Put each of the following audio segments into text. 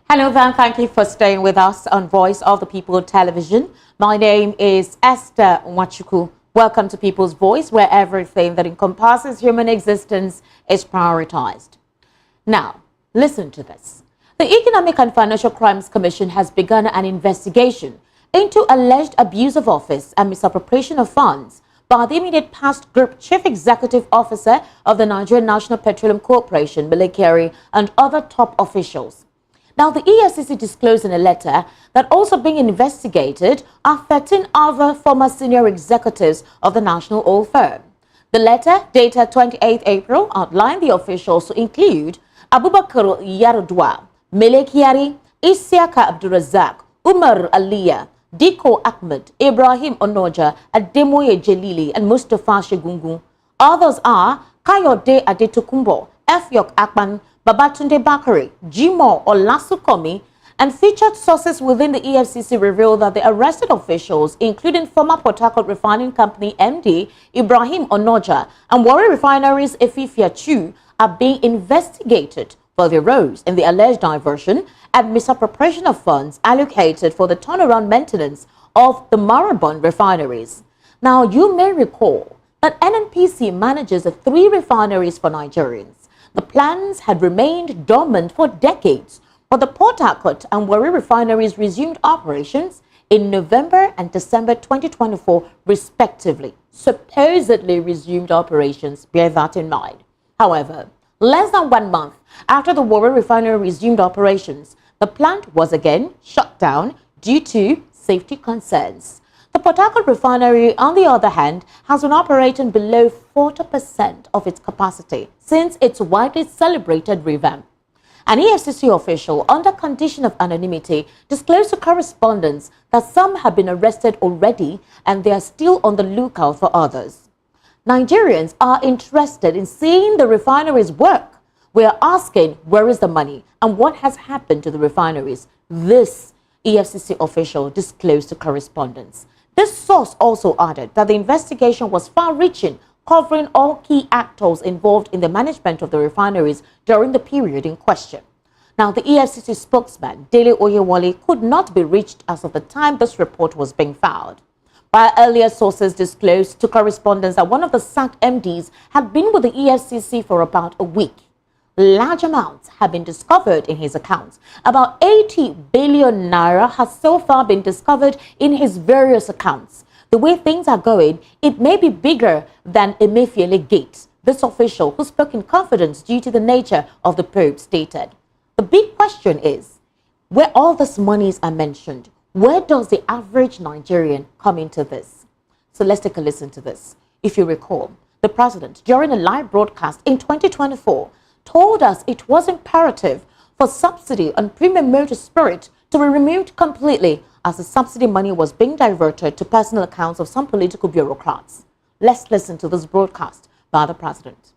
Hello there, thank you for staying with us on Voice of the People Television. My name is Esther Nwachukwu. Welcome to People's Voice, where everything that encompasses human existence is prioritized. Now, listen to this. The Economic and Financial Crimes Commission has begun an investigation into alleged abuse of office and misappropriation of funds by the immediate past Group Chief Executive Officer of the Nigerian National Petroleum Corporation, Mele Kyari, and other top officials. Now, the EFCC disclosed in a letter that also being investigated are 13 other former senior executives of the national oil firm. The letter, dated 28 April, outlined the officials to include Abubakar Yaradua, Mele Kyari, Isiaka Abdurazak, Umar Aliya, Diko Ahmed, Ibrahim Onoja, Ademoye Jelili, and Mustafa Shegungu. Others are Kayode Adetokunbo, Efyok Akpan, Babatunde Bakari, Jimo Olasukomi, and featured sources within the EFCC revealed that the arrested officials, including former Port Harcourt Refining Company MD Ibrahim Onoja and Warri Refineries Efifia Chu, are being investigated for their roles in the alleged diversion and misappropriation of funds allocated for the turnaround maintenance of the moribund refineries. Now, you may recall that NNPC manages the 3 refineries for Nigerians. The plans had remained dormant for decades, but the Port Harcourt and Warri refineries resumed operations in November and December 2024, respectively. Supposedly resumed operations, bear that in mind. However, less than 1 month after the Warri refinery resumed operations, the plant was again shut down due to safety concerns. The Port Harcourt refinery, on the other hand, has been operating below 40% of its capacity since its widely celebrated revamp. An EFCC official, under condition of anonymity, disclosed to correspondents that some have been arrested already and they are still on the lookout for others. Nigerians are interested in seeing the refineries work. We are asking, where is the money and what has happened to the refineries? This EFCC official disclosed to correspondents. This source also added that the investigation was far-reaching, covering all key actors involved in the management of the refineries during the period in question. Now, the EFCC spokesman, Dele Oyewole, could not be reached as of the time this report was being filed. While earlier sources disclosed to correspondents that one of the sacked MDs had been with the EFCC for about a week. Large amounts have been discovered in his accounts. About 80 billion naira has so far been discovered in his various accounts. The way things are going, it may be bigger than Emefiele Gate. This official, who spoke in confidence due to the nature of the probe, stated. The big question is, where all these monies are mentioned, where does the average Nigerian come into this? So let's take a listen to this. If you recall, the president, during a live broadcast in 2024, told us it was imperative for subsidy on premium motor spirit to be removed completely as the subsidy money was being diverted to personal accounts of some political bureaucrats. Let's listen to this broadcast by the president.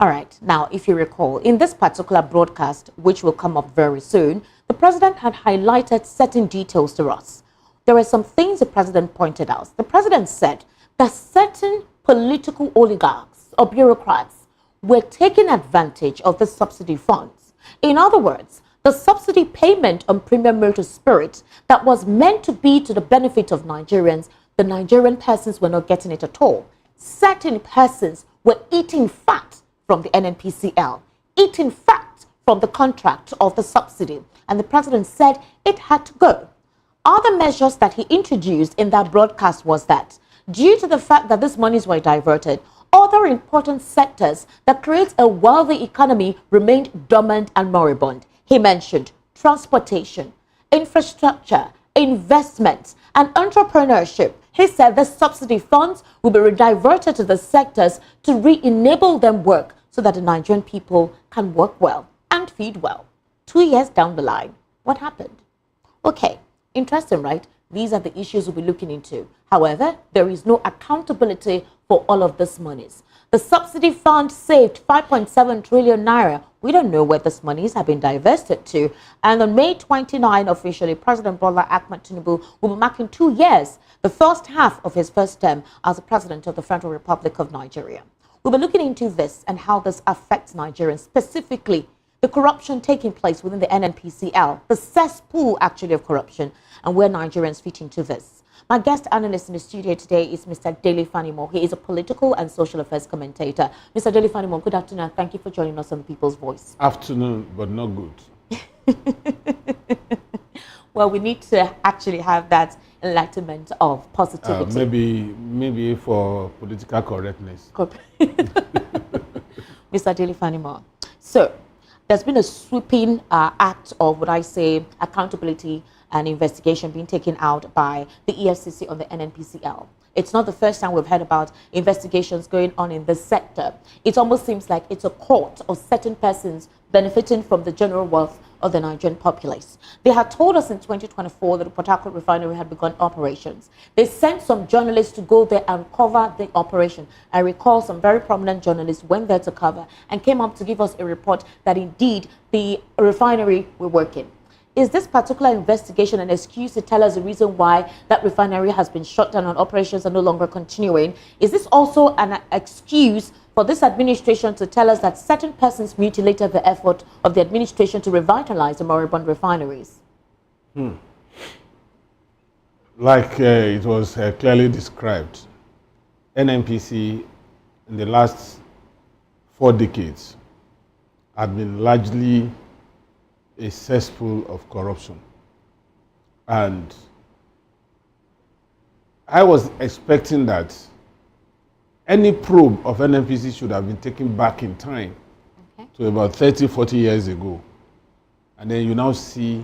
All right, now, if you recall, in this particular broadcast, which will come up very soon, the president had highlighted certain details to us. There were some things the president pointed out. The president said that certain political oligarchs or bureaucrats were taking advantage of the subsidy funds. In other words, the subsidy payment on premium motor spirit that was meant to be to the benefit of Nigerians, the Nigerian persons were not getting it at all. Certain persons were eating fat from the NNPCL, eating fat from the contract of the subsidy, and the president said it had to go. Other measures that he introduced in that broadcast was that due to the fact that these monies were diverted, other important sectors that create a wealthy economy remained dormant and moribund. He mentioned transportation, infrastructure, investments, and entrepreneurship. He said the subsidy funds will be rediverted to the sectors to re-enable them work so that the Nigerian people can work well and feed well. 2 years down the line, what happened? Okay, interesting, right? These are the issues we'll be looking into. However, there is no accountability for all of these monies. The subsidy fund saved 5.7 trillion naira. We don't know where these monies have been divested to. And on May 29, officially, President Bola Ahmed Tinubu will be marking 2 years, the first half of his first term as the President of the Federal Republic of Nigeria. We'll be looking into this and how this affects Nigerians, specifically the corruption taking place within the NNPCL, the cesspool actually of corruption, and where Nigerians fit into this. My guest analyst in the studio today is Mr. Dele Fanimo. He is a political and social affairs commentator. Mr. Dele Fanimo, good afternoon. Thank you for joining us on The People's Voice. Afternoon, but not good. Well, we need to actually have that enlightenment of positivity. Maybe for political correctness. Mr. Dele Fanimo. So, there's been a sweeping act of, would I say, accountability and investigation being taken out by the EFCC on the NNPCL. It's not the first time we've heard about investigations going on in this sector. It almost seems like it's a court of certain persons benefiting from the general wealth of the Nigerian populace. They had told us in 2024 that the Port Harcourt refinery had begun operations. They sent some journalists to go there and cover the operation. I recall some very prominent journalists went there to cover and came up to give us a report that indeed the refinery were working. Is this particular investigation an excuse to tell us the reason why that refinery has been shut down and operations are no longer continuing? Is this also an excuse for this administration to tell us that certain persons mutilated the effort of the administration to revitalize the moribund refineries? Like it was clearly described, NNPC in the last 4 decades had been largely a cesspool of corruption. And I was expecting that any probe of NNPC should have been taken back in time to about 30, 40 years ago. And then you now see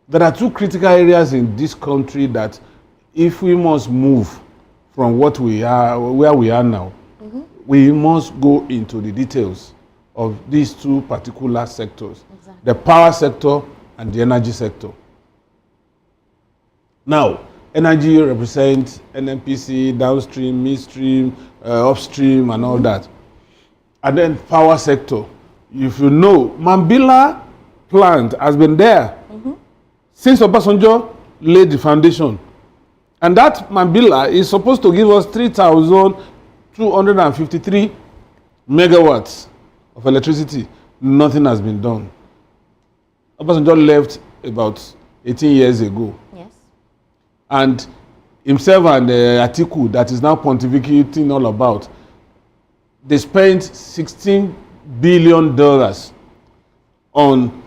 there are 2 critical areas in this country that if we must move from what we are, where we are now, we must go into the details of these 2 particular sectors, the power sector and the energy sector. Now, energy represents NNPC, downstream, midstream, upstream, and all that. And then power sector. If you know, Mambila plant has been there since Obasanjo laid the foundation. And that Mambila is supposed to give us 3,253 megawatts of electricity. Nothing has been done. Obasanjo left about 18 years ago. Yes. And himself and Atiku, that is now pontificating all about, they spent $16 billion on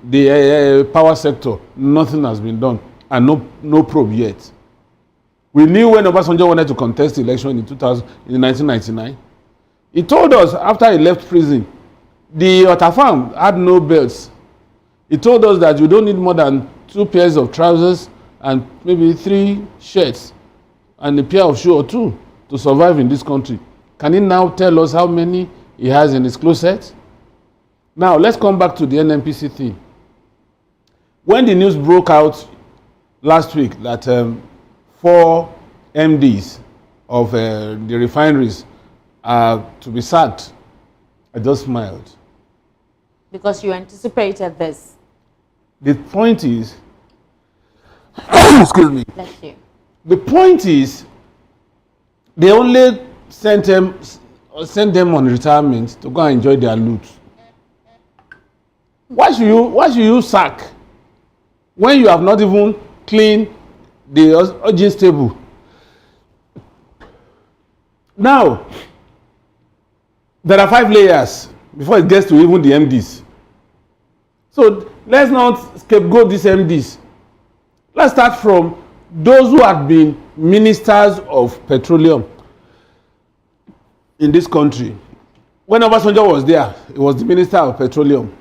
the power sector. Nothing has been done, and no probe yet. We knew when Obasanjo wanted to contest the election in 1999. He told us after he left prison, the Otafam had no belts. He told us that you don't need more than 2 pairs of trousers and maybe 3 shirts and a pair of shoes or 2 to survive in this country. Can he now tell us how many he has in his closet? Now, let's come back to the NNPC thing. When the news broke out last week that 4 MDs of the refineries are to be sacked, I just smiled. Because you anticipated this. The point is, excuse me. Bless you. The point is, they only sent them on retirement to go and enjoy their loot. Why should you sack when you have not even cleaned the urging stable? Now, there are 5 layers before it gets to even the MDs. So let's not scapegoat these MDs. Let's start from those who have been ministers of petroleum in this country. When Obasanjo was there, he was the minister of petroleum.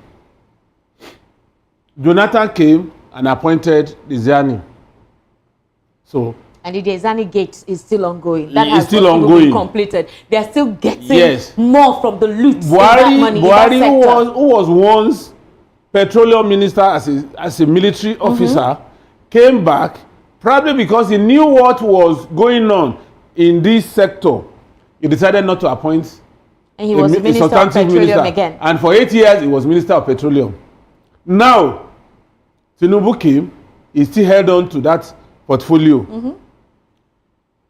Jonathan came and appointed the Ziani. So, and the Dezani gate is still ongoing. That has still ongoing. Been completed. They are still getting more from the loot. Buhari, who was once petroleum minister as a military officer, came back probably because he knew what was going on in this sector. He decided not to appoint. And he was the minister of petroleum again. And for 8 years, he was minister of petroleum. Now, Tinubu came, he still held on to that portfolio.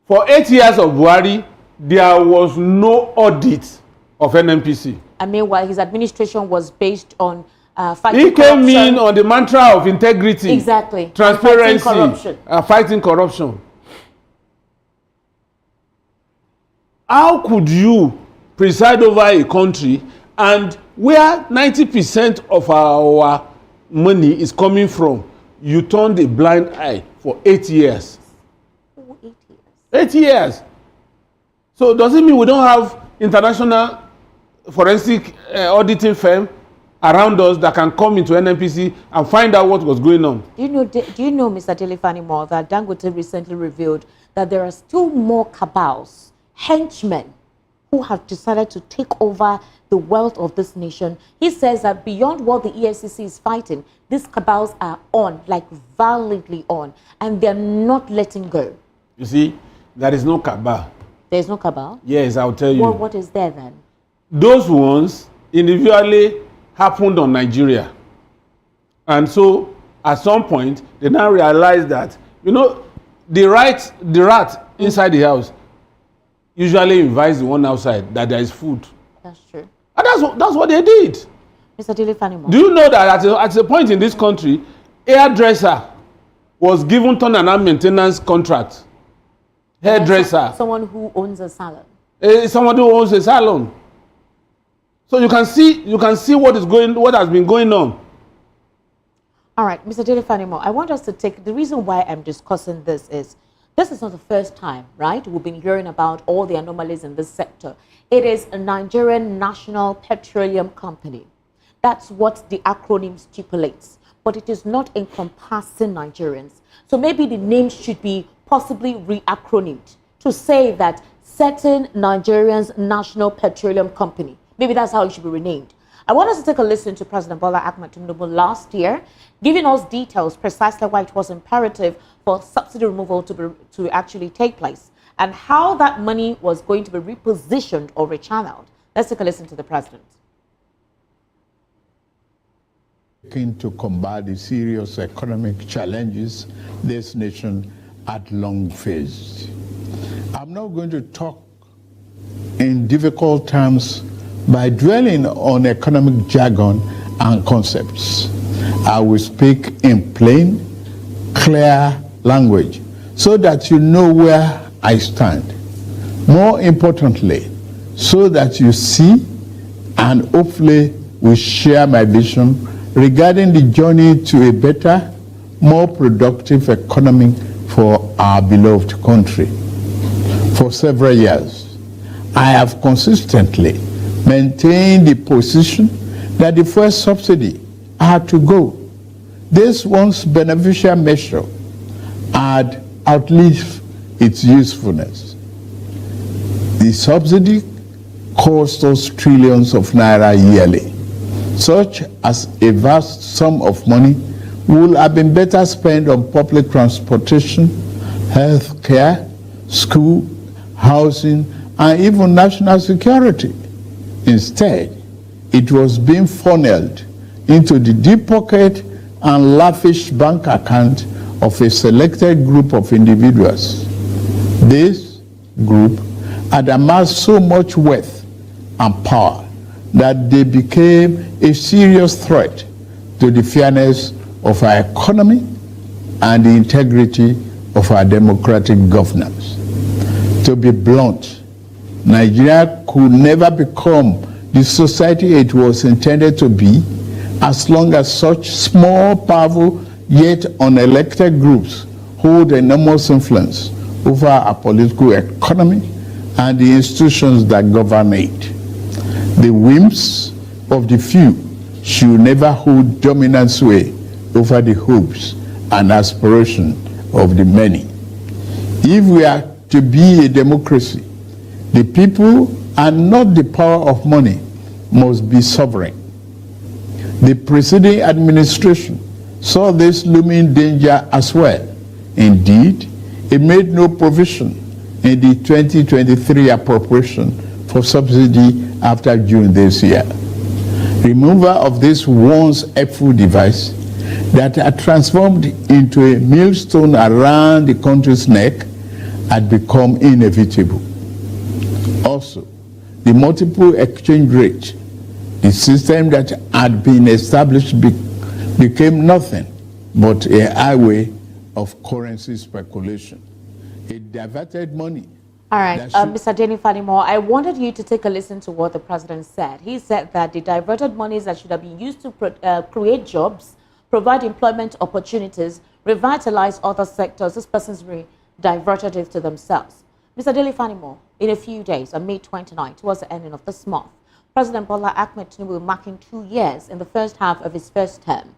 For 8 years of Buhari, there was no audit of NNPC. And meanwhile, his administration was based on fighting He came corruption. in on the mantra of integrity, Exactly. transparency, Fighting corruption. How could you preside over a country and where 90% of our money is coming from, you turned a blind eye for 8 years? 8 years. 8 years. So does it mean we don't have international forensic auditing firm around us that can come into NNPC and find out what was going on? Do you know, Mr. Dele-Fanimo, that Dangote recently revealed that there are still more cabals, henchmen, who have decided to take over the wealth of this nation? He says that beyond what the EFCC is fighting, these cabals are on, like violently on, and they're not letting go. You see, there is no cabal. There's no cabal? Yes, I'll tell you. Well, what is there then? Those ones individually happened on Nigeria. And so, at some point, they now realize that, you know, the rat inside the house usually invites the one outside that there is food. That's true. And that's what they did. Mr. Dele-Fanimo. Do you know that at a point in this country, hairdresser was given turn and maintenance contract? Hairdresser. Someone who owns a salon. Someone who owns a salon. So you can see what has been going on. All right, Mr. Dele-Fanimo, I want us to take, the reason why I'm discussing this is not the first time, right? We've been hearing about all the anomalies in this sector. It is a Nigerian National Petroleum Company. That's what the acronym stipulates, but it is not encompassing Nigerians. So maybe the name should be possibly re-acronymed to say that certain Nigerians National Petroleum Company. Maybe that's how it should be renamed. I want us to take a listen to President Bola Ahmed Tinubu last year, giving us details precisely why it was imperative for subsidy removal to actually take place and how that money was going to be repositioned or rechanneled. Let's take a listen to the president. To combat the serious economic challenges this nation had long faced. I'm not going to talk in difficult terms by dwelling on economic jargon and concepts. I will speak in plain, clear language so that you know where I stand. More importantly, so that you see and hopefully will share my vision regarding the journey to a better, more productive economy for our beloved country. For several years, I have consistently maintained the position that the fuel subsidy had to go. This once beneficial measure had outlived its usefulness. The subsidy cost us trillions of naira yearly, such as a vast sum of money would have been better spent on public transportation, health care, school, housing, and even national security. Instead, it was being funneled into the deep pocket and lavish bank account of a selected group of individuals. This group had amassed so much wealth and power that they became a serious threat to the fairness of our economy and the integrity of our democratic governance. To be blunt, Nigeria could never become the society it was intended to be as long as such small, powerful, yet unelected groups hold enormous influence over our political economy and the institutions that govern it. The whims of the few should never hold dominant sway over the hopes and aspirations of the many. If we are to be a democracy, the people and not the power of money must be sovereign. The preceding administration saw this looming danger as well. Indeed, it made no provision in the 2023 appropriation for subsidy after June this year. Removal of this once helpful device that had transformed into a millstone around the country's neck had become inevitable. also the multiple exchange rate, the system that had been established became nothing but a highway of currency speculation. It diverted money. All right, Mr. Denny Fanimo, I wanted you to take a listen to what the president said. He said that the diverted monies that should have been used to create jobs, provide employment opportunities, revitalize other sectors, this person's diverted it to themselves. Mr. Denny Fanimo, in a few days, on May 29th, towards the ending of this month, President Bola Ahmed Tinubu marking 2 years in the first half of his first term.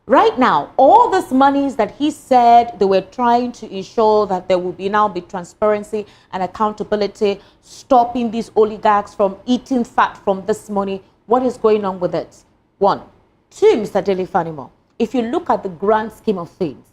Right now, all these monies that he said they were trying to ensure that there will now be transparency and accountability, stopping these oligarchs from eating fat from this money. What is going on with it? 1. 2, Mr. Dele Fanimo, if you look at the grand scheme of things,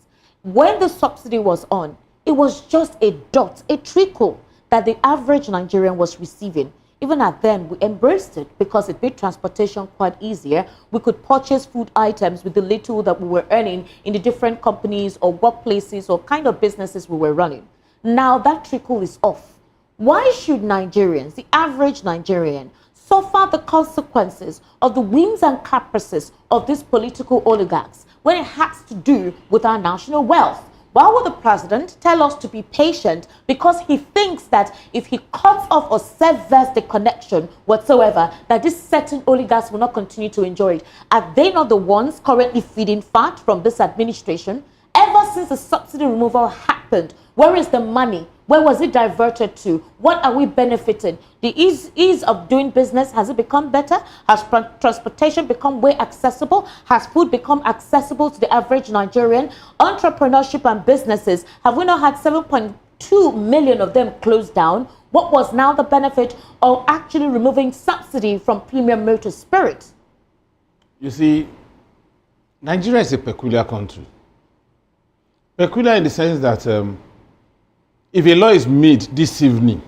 when the subsidy was on, it was just a dot, a trickle that the average Nigerian was receiving. Even at then, we embraced it because it made transportation quite easier. We could purchase food items with the little that we were earning in the different companies or workplaces or kind of businesses we were running. Now that trickle is off. Why should Nigerians, the average Nigerian, suffer the consequences of the whims and caprices of these political oligarchs when it has to do with our national wealth? Why would the president tell us to be patient? Because he thinks that if he cuts off or severs the connection whatsoever, that these certain oligarchs will not continue to enjoy it. Are they not the ones currently feeding fat from this administration? Ever since the subsidy removal happened, where is the money? Where was it diverted to? What are we benefiting? The ease of doing business, has it become better? Has transportation become way accessible? Has food become accessible to the average Nigerian? Entrepreneurship and businesses, have we not had 7.2 million of them closed down? What was now the benefit of actually removing subsidy from premium motor spirit? You see, Nigeria is a peculiar country. Peculiar in the sense that if a law is made this evening,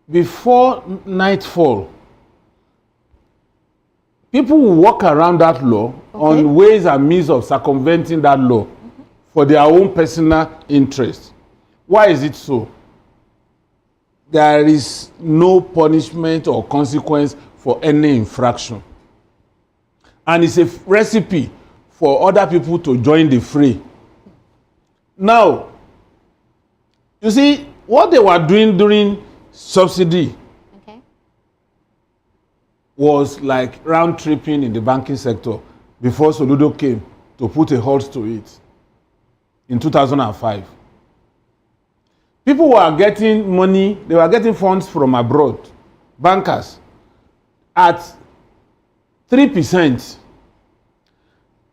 before nightfall, people will walk around that law on ways and means of circumventing that law for their own personal interest. Why is it so? There is no punishment or consequence for any infraction. And it's a recipe for other people to join the fray. Now, you see, what they were doing during subsidy was like round tripping in the banking sector before Soludo came to put a halt to it in 2005. People were getting money, they were getting funds from abroad, bankers, at 3%.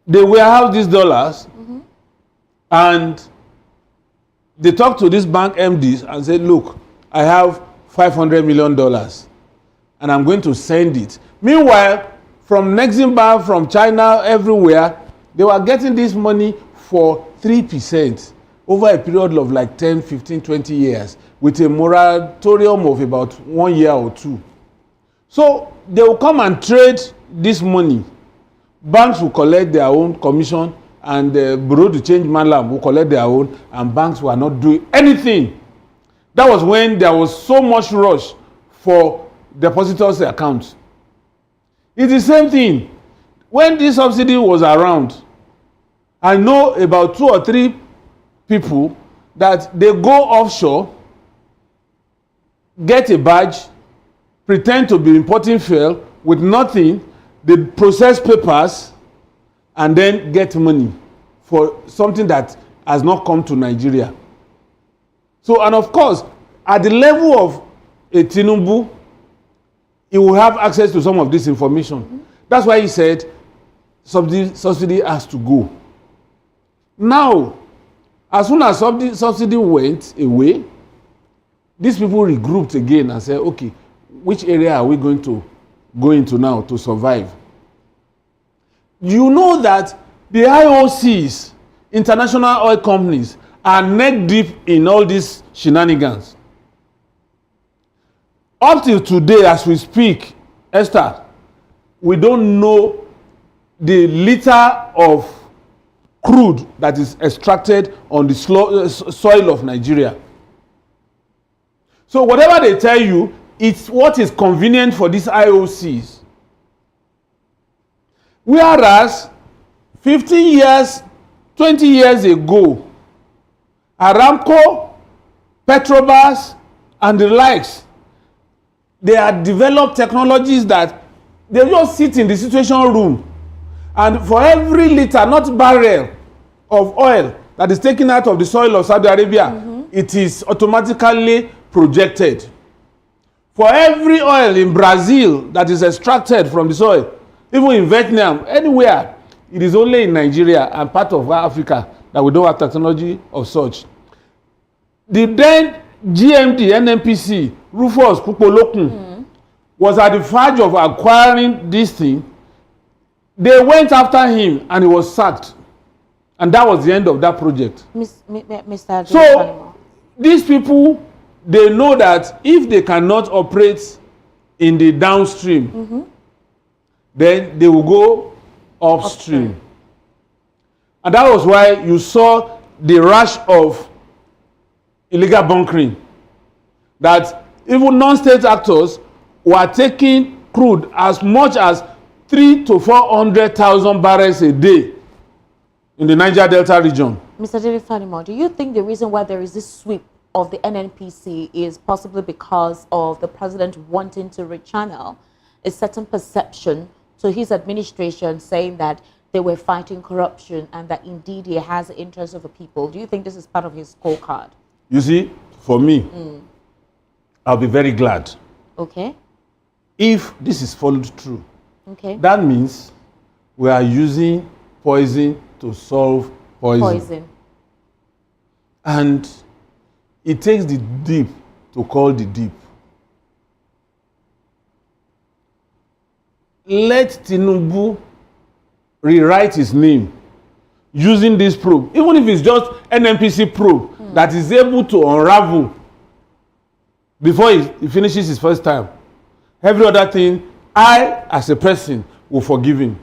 They warehouse these dollars and they talk to these bank MDs and say, look, I have $500 million and I'm going to send it. Meanwhile, from Neximbank, from China, everywhere, they were getting this money for 3% over a period of like 10, 15, 20 years with a moratorium of about 1 year or 2. So they will come and trade this money. Banks will collect their own commission and the Bureau de Change Malam will collect their own, and banks were not doing anything. That was when there was so much rush for depositors' accounts. It's the same thing. When this subsidy was around, I know about 2 or 3 people that they go offshore, get a badge, pretend to be importing fuel with nothing, they process papers, and then get money for something that has not come to Nigeria. So, and of course, at the level of a Tinubu, he will have access to some of this information. That's why he said subsidy has to go. Now, as soon as subsidy went away, these people regrouped again and said, okay, which area are we going to go into now to survive? You know that the IOCs, international oil companies, are neck deep in all these shenanigans. Up till today, as we speak, Esther, we don't know the liter of crude that is extracted on the soil of Nigeria. So whatever they tell you it's what is convenient for these IOCs. Whereas 15 years, 20 years ago, Aramco, Petrobras, and the likes, they had developed technologies that they just sit in the situation room, and for every liter, not barrel, of oil that is taken out of the soil of Saudi Arabia, it is automatically projected. For every oil in Brazil that is extracted from the soil, even in Vietnam, anywhere, it is only in Nigeria and part of Africa that we don't have technology of such. The then GMD, NNPC, Rufus Kupolokun, was at the verge of acquiring this thing. They went after him and he was sacked. And that was the end of that project. Mr. So, these people, they know that if they cannot operate in the downstream, then they will go upstream. And that was why you saw the rush of illegal bunkering. That even non-state actors were taking crude as much as 300,000 to 400,000 barrels a day in the Niger Delta region. Mr. David Fanimo, do you think the reason why there is this sweep of the NNPC is possibly because of the president wanting to rechannel a certain perception to his administration, saying that they were fighting corruption and that indeed he has the interest of the people? Do you think this is part of his scorecard? You see, for me, I'll be very glad. Okay. If this is followed through. Okay. That means we are using poison to solve poison. And it takes the deep to call the deep. Let Tinubu rewrite his name using this probe, even if it's just NNPC probe that is able to unravel before he finishes his first time. Every other thing, I, as a person, will forgive him.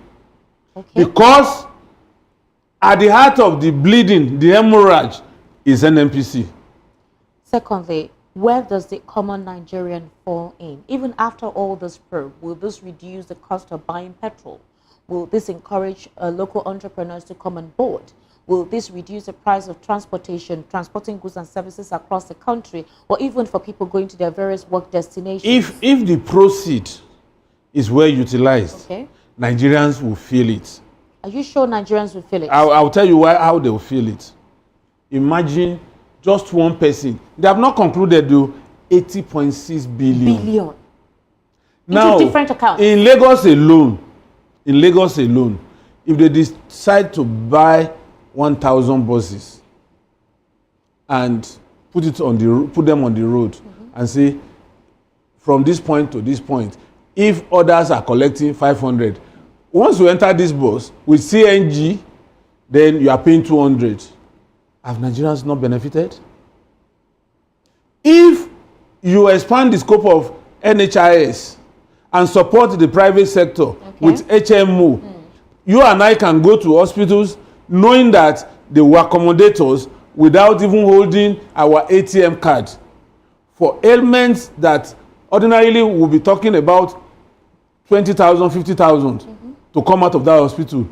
Okay. Because at the heart of the bleeding, the hemorrhage, is NNPC. Secondly, where does the common Nigerian fall in? Even after all this probe, will this reduce the cost of buying petrol? Will this encourage local entrepreneurs to come on board? Will this reduce the price of transportation, transporting goods and services across the country, or even for people going to their various work destinations? If the proceed is well utilized, okay, Nigerians will feel it. Are you sure Nigerians will feel it? I'll tell you how they will feel it. Imagine just one person. They have not concluded though, 80.6 billion. Now, into different accounts. In Lagos alone, if they decide to buy 1,000 buses and put them on the road and say, from this point to this point, if others are collecting 500, once you enter this bus with CNG, then you are paying 200. Have Nigerians not benefited? If you expand the scope of NHIS and support the private sector with HMO, you and I can go to hospitals knowing that they will accommodate us without even holding our ATM card for ailments that ordinarily we'll be talking about 20,000, 50,000 to come out of that hospital.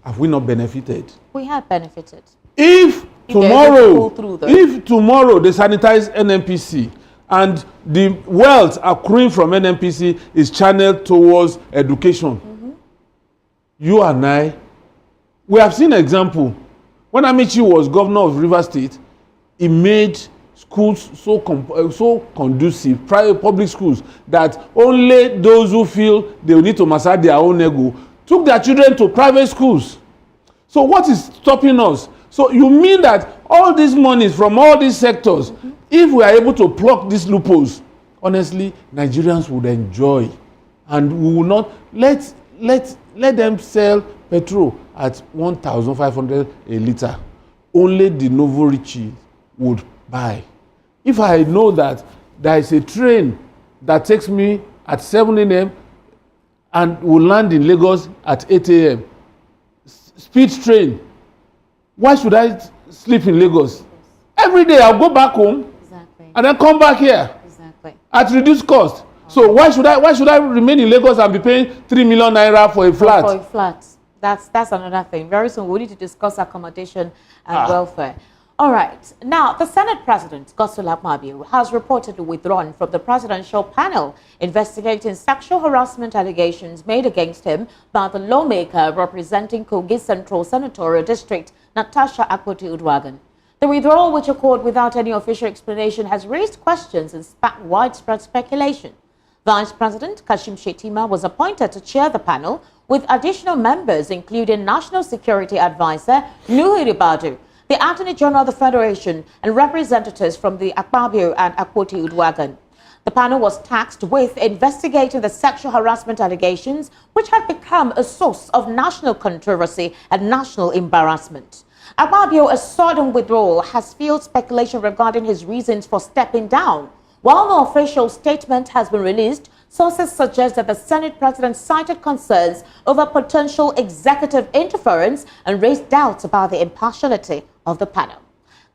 Have we not benefited? We have benefited. If tomorrow they sanitize NNPC and the wealth accruing from NNPC is channeled towards education, you and I, we have seen an example. When Amici was governor of Rivers State, he made schools so conducive, private public schools, that only those who feel they will need to massage their own ego took their children to private schools. So what is stopping us? So you mean that all these monies from all these sectors, if we are able to plug these loopholes, honestly, Nigerians would enjoy, and we will not let them sell petrol at 1,500 a litre. Only the Novo Richie would buy. If I know that there is a train that takes me at 7 a.m. and will land in Lagos at 8 a.m., speed train, why should I sleep in Lagos? Every day I'll go back home and then come back here. at reduced cost. So why should I remain in Lagos and be paying 3 million naira for a flat? For a flat. That's another thing. Very soon we need to discuss accommodation and welfare. All right. Now, the Senate President, Akpabio, has reportedly withdrawn from the presidential panel investigating sexual harassment allegations made against him by the lawmaker representing Kogi Central Senatorial District, Natasha Akpoti-Uduaghan. The withdrawal, which occurred without any official explanation, has raised questions and sparked widespread speculation. Vice President Kashim Shettima was appointed to chair the panel, with additional members including National Security Advisor Nuhu Ribadu, the Attorney General of the Federation, and representatives from the Akpabio and Akpoti-Uduaghan. The panel was tasked with investigating the sexual harassment allegations, which had become a source of national controversy and national embarrassment. Akpabio's sudden withdrawal has fueled speculation regarding his reasons for stepping down. While no official statement has been released, sources suggest that the Senate President cited concerns over potential executive interference and raised doubts about the impartiality of the panel.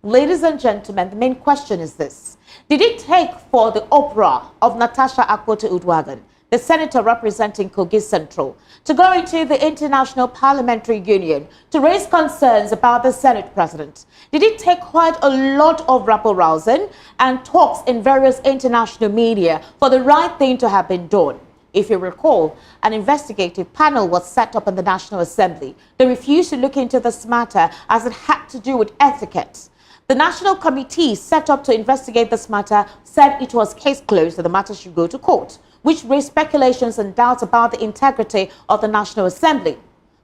Ladies and gentlemen, the main question is this. Did it take for the opera of Natasha Akpoti-Uduaghan, the senator representing Kogi Central, to go into the International Parliamentary Union to raise concerns about the Senate President? Did it take quite a lot of rabble-rousing and talks in various international media for the right thing to have been done? If you recall, an investigative panel was set up in the National Assembly. They refused to look into this matter as it had to do with etiquette. The National Committee set up to investigate this matter said it was case closed and the matter should go to court, which raised speculations and doubts about the integrity of the National Assembly.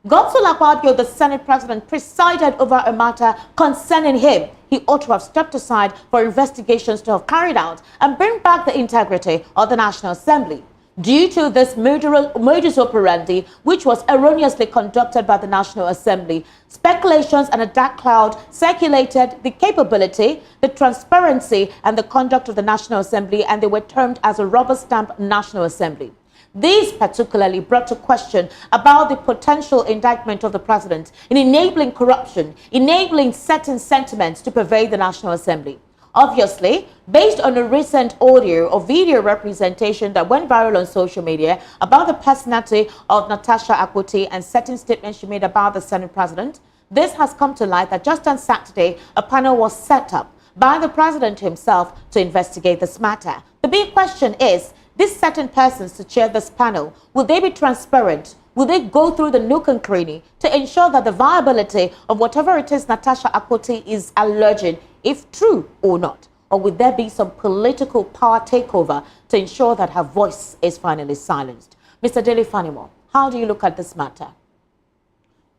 Akpabio, the Senate President, presided over a matter concerning him. He ought to have stepped aside for investigations to have carried out and bring back the integrity of the National Assembly. Due to this modus operandi, which was erroneously conducted by the National Assembly, speculations and a dark cloud circulated the capability, the transparency, and the conduct of the National Assembly, and they were termed as a rubber stamp National Assembly. These particularly brought to question about the potential indictment of the president in enabling corruption, enabling certain sentiments to pervade the National Assembly. Obviously, based on a recent audio or video representation that went viral on social media about the personality of Natasha Akpoti and certain statements she made about the Senate President, this has come to light that just on Saturday, a panel was set up by the President himself to investigate this matter. The big question is, these certain persons to chair this panel, will they be transparent? Will they go through the nook and cranny to ensure that the viability of whatever it is Natasha Akpoti is alleging, if true or not? Or will there be some political power takeover to ensure that her voice is finally silenced? Mr. Dele Fanimo, how do you look at this matter?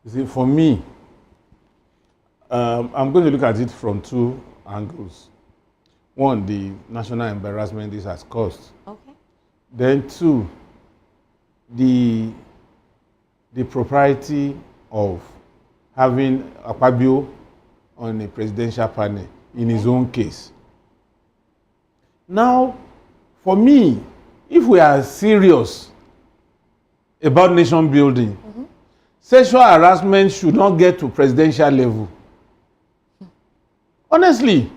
You see, for me, I'm going to look at it from two angles. One, the national embarrassment this has caused. Okay. Then two, the propriety of having Akpabio on a presidential panel in his own case. Now, for me, if we are serious about nation building, sexual harassment should not get to presidential level. Honestly,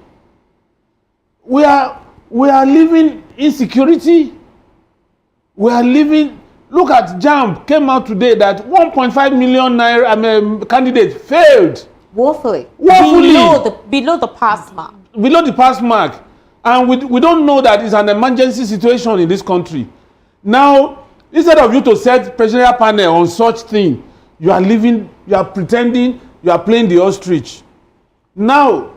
we are living insecurity. We are living. Look at JAMB came out today that 1.5 million naira candidate failed. Woefully. Woefully. Below the pass mark. Below the pass mark. And we don't know that it's an emergency situation in this country. Now, instead of you to set presidential panel on such thing, you are pretending, you are playing the ostrich. Now,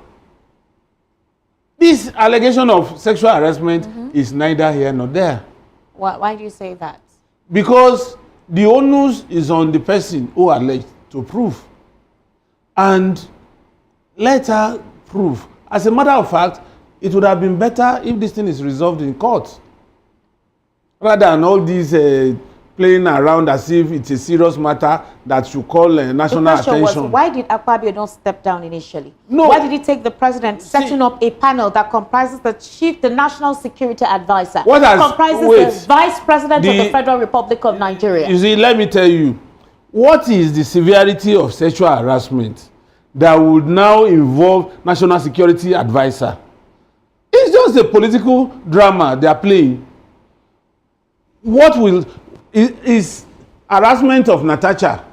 this allegation of sexual harassment is neither here nor there. Why do you say that? Because the onus is on the person who alleged to prove. And let her prove. As a matter of fact, it would have been better if this thing is resolved in court, rather than all these playing around as if it's a serious matter that should call national attention. The question was, why did Akpabio not step down initially? No. Why did he take the president setting up a panel that comprises the National Security Advisor, comprises the Vice President of the Federal Republic of Nigeria? You see, let me tell you, what is the severity of sexual harassment that would now involve National Security Advisor? It's just a political drama they are playing. What will is harassment of Natasha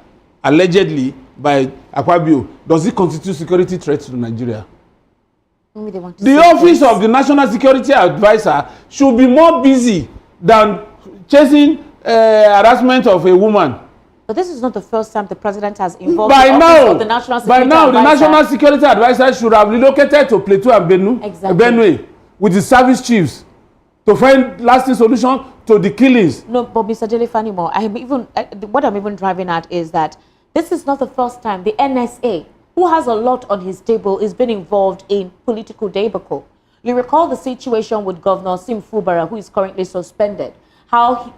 allegedly by Akpabio, does it constitute security threat to Nigeria? Maybe they want to The say office this. of the National Security Advisor should be more busy than chasing harassment of a woman. But this is not the first time the president has involved By the office now, of the National by Security now, the Advisor. National Security Advisor should have relocated to Plateau and Exactly. Benue with the service chiefs to find lasting solution to the killings. No, but Mr. Dele-Fanimo, what I'm even driving at is that this is not the first time the NSA, who has a lot on his table, is been involved in political debacle. You recall the situation with Governor Sim Fubara, who is currently suspended, how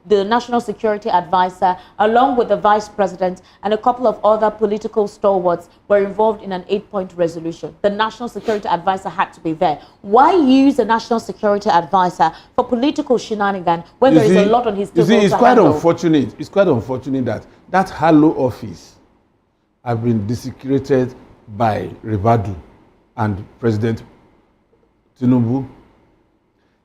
the National Security Advisor, along with the Vice President and a couple of other political stalwarts, were involved in an 8-point resolution. The National Security Advisor had to be there. Why use the National Security Advisor for political shenanigans when there is a lot on his table? It's quite unfortunate. It's quite unfortunate that that halo office has been desecrated by Ribadu and President Tinubu.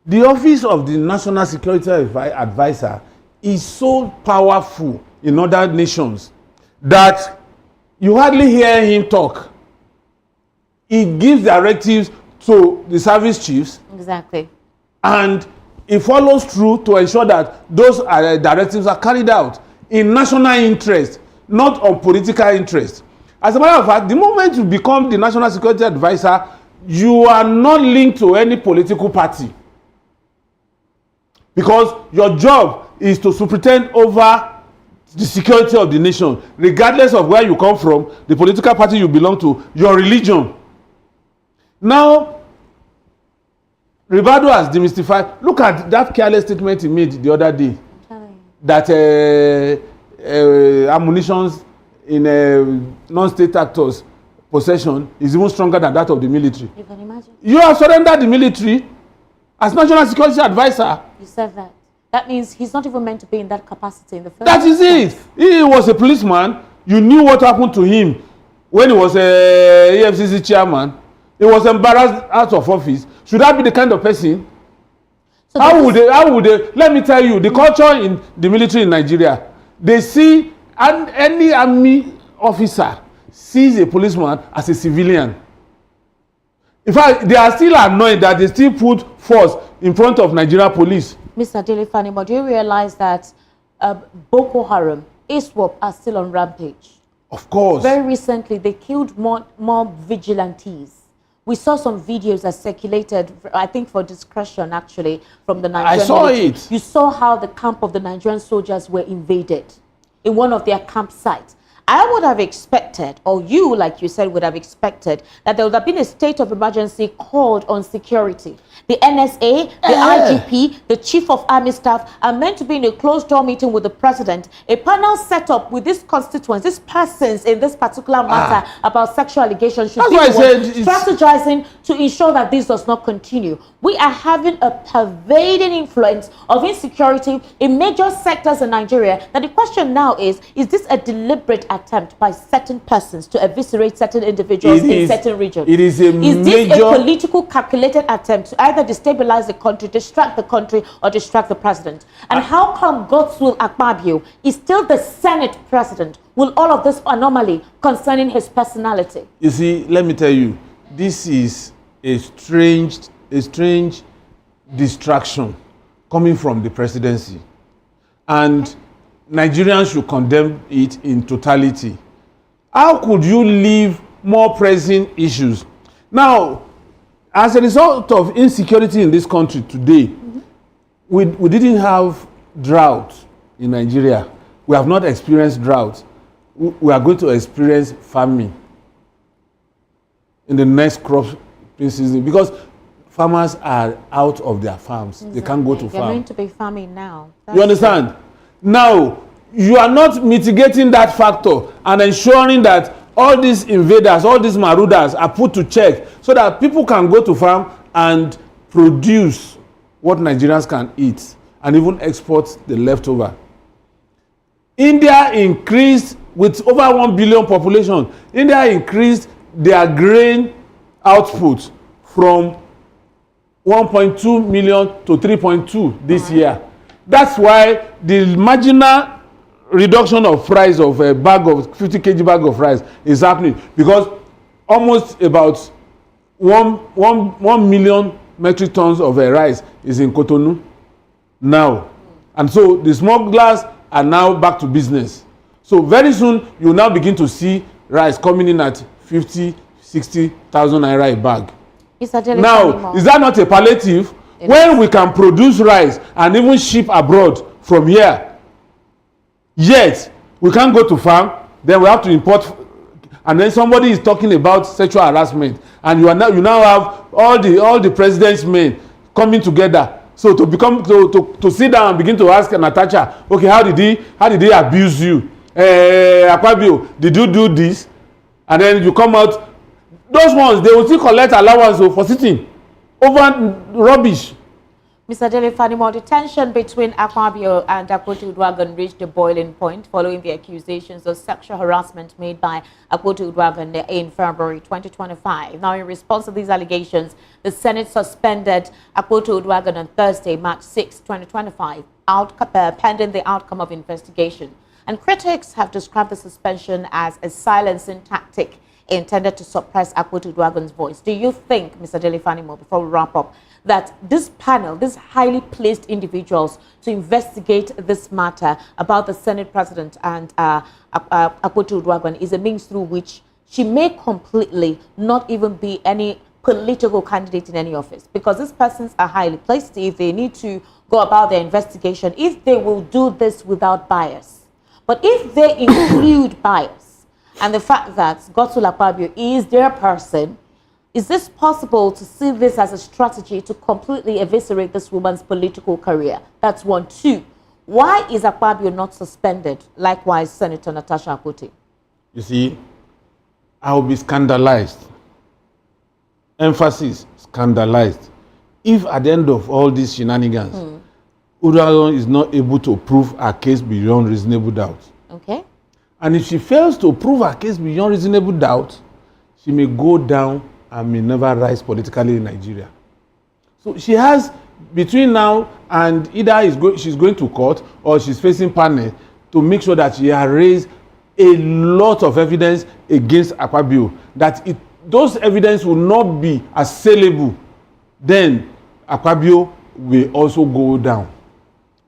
The office of the National Security Advisor is so powerful in other nations that you hardly hear him talk. He gives directives to the service chiefs. Exactly. And he follows through to ensure that those directives are carried out in national interest, not on political interest. As a matter of fact, the moment you become the National Security Advisor, you are not linked to any political party. Because your job is to superintend over the security of the nation, regardless of where you come from, the political party you belong to, your religion. Now, Ribadu has demystified. Look at that careless statement he made the other day. That ammunitions in non-state actors' possession is even stronger than that of the military. You can imagine. You have surrendered the military as National Security Advisor. You said that. That means he's not even meant to be in that capacity in the first That is it. He was a policeman. You knew what happened to him when he was a EFCC chairman. He was embarrassed out of office. Should that be the kind of person? So How would they? Let me tell you, the culture in the military in Nigeria, they see any army officer sees a policeman as a civilian. In fact, they are still annoyed that they still put force in front of Nigeria police. Mr. Dele-Fanimo, do you realize that Boko Haram, ISWAP are still on rampage? Of course. Very recently, they killed more vigilantes. We saw some videos that circulated, I think for discretion actually, from the Nigerian I saw military. it. You saw how the camp of the Nigerian soldiers were invaded in one of their campsites. I would have expected, or you, like you said, would have expected that there would have been a state of emergency called on security. The NSA, the IGP, the Chief of Army Staff are meant to be in a closed-door meeting with the president, a panel set up with these constituents, these persons in this particular matter about sexual allegations should That's be why I the said ones strategizing to ensure that this does not continue. We are having a pervading influence of insecurity in major sectors in Nigeria. Now the question now is this a deliberate attempt by certain persons to eviscerate certain individuals in certain regions? It is a Is this a political calculated attempt to either destabilize the country, distract the country, or distract the president? And how come Godswill Akpabio is still the Senate president? Will all of this anomaly concerning his personality? You see, let me tell you, this is a strange distraction coming from the presidency. And Nigerians should condemn it in totality. How could you leave more pressing issues? Now, as a result of insecurity in this country today, we didn't have drought in Nigeria. We have not experienced drought. We are going to experience famine in the next crop season because farmers are out of their farms. Exactly. They can't go to farm. They're meant to be farming now. You understand? Now, you are not mitigating that factor and ensuring that all these invaders, all these marauders are put to check so that people can go to farm and produce what Nigerians can eat and even export the leftover. India increased with over 1 billion population. India increased their grain output from 1.2 million to 3.2 this year. That's why the marginal reduction of price of a bag of 50 kg bag of rice is happening, because almost about 1 million metric tons of rice is in Cotonou now. And so the smugglers are now back to business. So very soon you will now begin to see rice coming in at 50, 60,000 naira a bag. Now, is that not a palliative? When we can produce rice and even ship abroad from here, yet we can't go to farm, then we have to import, and then somebody is talking about sexual harassment, and you now have all the president's men coming together. So to sit down and begin to ask Natasha, okay, how did he abuse you? Akpabio, did you do this? And then you come out. Those ones, they will still collect allowance for sitting over rubbish. Mr. Dele Fanimo, the tension between Akpabio and Akpoti Uduaghan reached a boiling point following the accusations of sexual harassment made by Akpoti Uduaghan in February 2025. Now, in response to these allegations, the Senate suspended Akpoti Uduaghan on Thursday, March 6, 2025, pending the outcome of investigation. And critics have described the suspension as a silencing tactic intended to suppress Akpoti Uduaghan's voice. Do you think, Mr. Dele Fanimo, before we wrap up, that this panel, these highly placed individuals to investigate this matter about the Senate President and Akpoti Uduaghan is a means through which she may completely not even be any political candidate in any office? Because these persons are highly placed. If they need to go about their investigation, if they will do this without bias. But if they include bias, and the fact that Godswill Akpabio is their person, is this possible to see this as a strategy to completely eviscerate this woman's political career? That's one. Two, why is Akpabio not suspended? Likewise, Senator Natasha Akpoti. You see, I will be scandalized. Emphasis, scandalized. If at the end of all these shenanigans, Uduaghan is not able to prove her case beyond reasonable doubt. Okay. And if she fails to prove her case beyond reasonable doubt, she may go down and may never rise politically in Nigeria. So she has, between now and either she's going to court or she's facing panel, to make sure that she has raised a lot of evidence against Akpabio, that those evidence will not be assailable. Then Akpabio will also go down.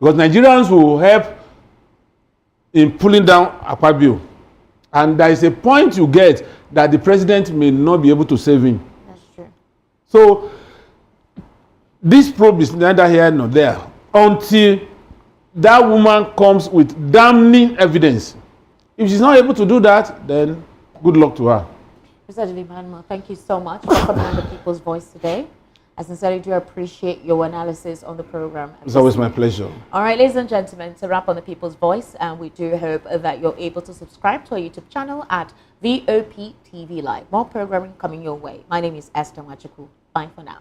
Because Nigerians will help in pulling down Akpabio. And there is a point you get that the president may not be able to save him. That's true. So this probe is neither here nor there until that woman comes with damning evidence. If she's not able to do that, then good luck to her. Mr. Dele Fanimo, thank you so much for coming on the People's Voice today. I sincerely do appreciate your analysis on the program. It's always my pleasure. All right, ladies and gentlemen, to wrap on the People's Voice, and we do hope that you're able to subscribe to our YouTube channel at VOP TV Live. More programming coming your way. My name is Esther Machuku. Bye for now.